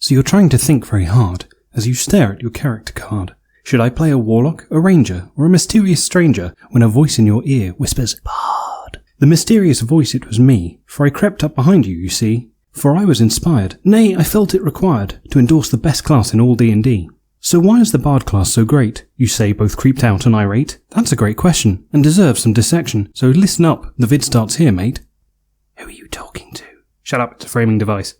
So you're trying to think very hard as you stare at your character card. Should I play a warlock, a ranger, or a mysterious stranger when a voice in your ear whispers, Bard? The mysterious voice, it was me, for I crept up behind you, you see. For I was inspired, nay, I felt it required, to endorse the best class in all D&D. So why is the Bard class so great? You say, both creeped out and irate? That's a great question, and deserves some dissection, so listen up, the vid starts here, mate. Who are you talking to? Shut up, it's a framing device.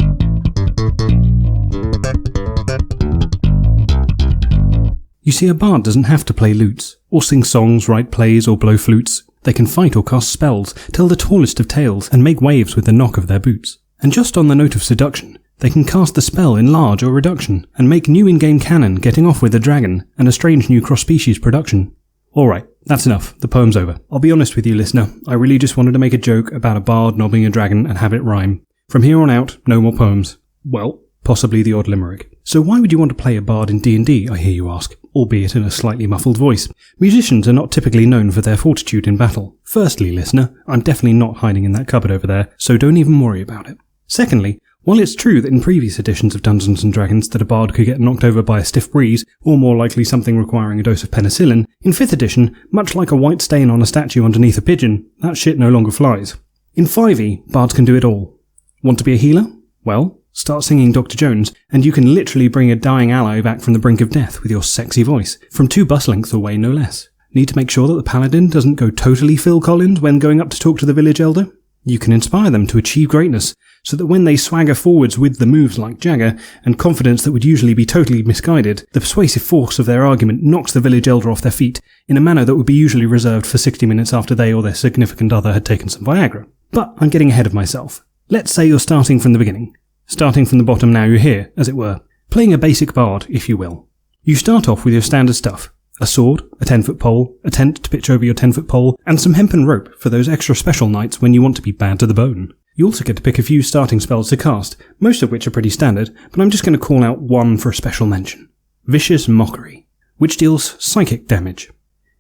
You see, a bard doesn't have to play lutes, or sing songs, write plays, or blow flutes. They can fight or cast spells, tell the tallest of tales, and make waves with the knock of their boots. And just on the note of seduction, they can cast the spell enlarge or reduction, and make new in-game canon getting off with a dragon, and a strange new cross-species production. Alright, that's enough, the poem's over. I'll be honest with you, listener, I really just wanted to make a joke about a bard knobbing a dragon and have it rhyme. From here on out, no more poems. Well, possibly the odd limerick. So why would you want to play a bard in D&D, I hear you ask, albeit in a slightly muffled voice? Musicians are not typically known for their fortitude in battle. Firstly, listener, I'm definitely not hiding in that cupboard over there, so don't even worry about it. Secondly, while it's true that in previous editions of Dungeons & Dragons that a bard could get knocked over by a stiff breeze, or more likely something requiring a dose of penicillin, in 5th edition, much like a white stain on a statue underneath a pigeon, that shit no longer flies. In 5e, bards can do it all. Want to be a healer? Well, start singing Dr. Jones, and you can literally bring a dying ally back from the brink of death with your sexy voice, from 2 bus lengths away no less. Need to make sure that the paladin doesn't go totally Phil Collins when going up to talk to the village elder? You can inspire them to achieve greatness, so that when they swagger forwards with the moves like Jagger, and confidence that would usually be totally misguided, the persuasive force of their argument knocks the village elder off their feet, in a manner that would be usually reserved for 60 minutes after they or their significant other had taken some Viagra. But I'm getting ahead of myself. Let's say you're starting from the beginning. Starting from the bottom now you're here, as it were. Playing a basic bard, if you will. You start off with your standard stuff. A sword, a 10-foot pole, a tent to pitch over your 10-foot pole, and some hempen rope for those extra special nights when you want to be bad to the bone. You also get to pick a few starting spells to cast, most of which are pretty standard, but I'm just going to call out one for a special mention. Vicious Mockery, which deals psychic damage.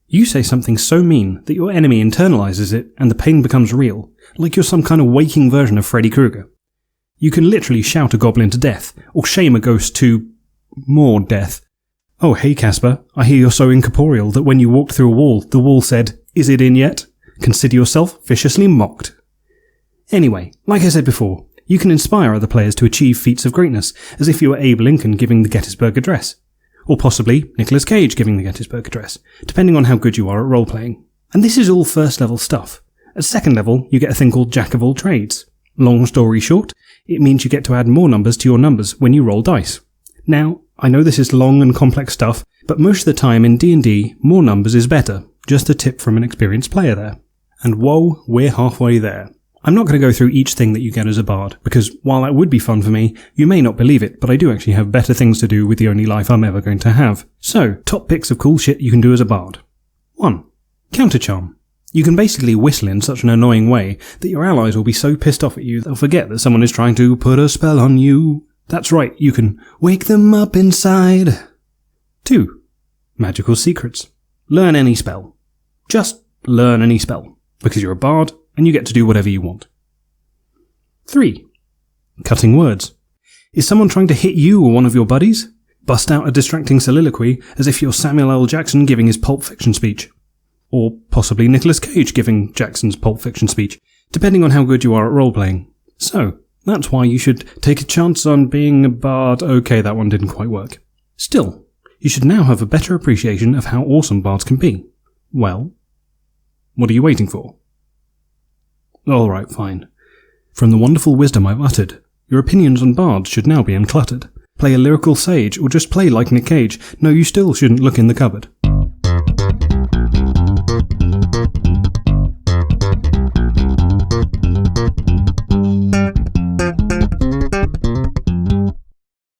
You say something so mean that your enemy internalizes it and the pain becomes real, like you're some kind of waking version of Freddy Krueger. You can literally shout a goblin to death, or shame a ghost to more death. Oh hey Casper, I hear you're so incorporeal that when you walked through a wall, the wall said, "Is it in yet?" Consider yourself viciously mocked. Anyway, like I said before, you can inspire other players to achieve feats of greatness, as if you were Abe Lincoln giving the Gettysburg Address. Or possibly Nicolas Cage giving the Gettysburg Address, depending on how good you are at role-playing. And this is all first level stuff. At second level, you get a thing called Jack of all trades. Long story short, it means you get to add more numbers to your numbers when you roll dice. Now, I know this is long and complex stuff, but most of the time in D&D, more numbers is better. Just a tip from an experienced player there. And whoa, we're halfway there. I'm not going to go through each thing that you get as a bard, because while that would be fun for me, you may not believe it, but I do actually have better things to do with the only life I'm ever going to have. So, top picks of cool shit you can do as a bard. 1. Counter charm. You can basically whistle in such an annoying way that your allies will be so pissed off at you they'll forget that someone is trying to put a spell on you. That's right, you can wake them up inside. 2. Magical secrets. Learn any spell. Just learn any spell, because you're a bard and you get to do whatever you want. 3. Cutting words. Is someone trying to hit you or one of your buddies? Bust out a distracting soliloquy as if you're Samuel L. Jackson giving his Pulp Fiction speech. Or possibly Nicolas Cage giving Jackson's Pulp Fiction speech, depending on how good you are at role-playing. So, that's why you should take a chance on being a bard. Okay, that one didn't quite work. Still, you should now have a better appreciation of how awesome bards can be. Well, what are you waiting for? Alright, fine. From the wonderful wisdom I've uttered, your opinions on bards should now be uncluttered. Play a lyrical sage, or just play like Nick Cage. No, you still shouldn't look in the cupboard.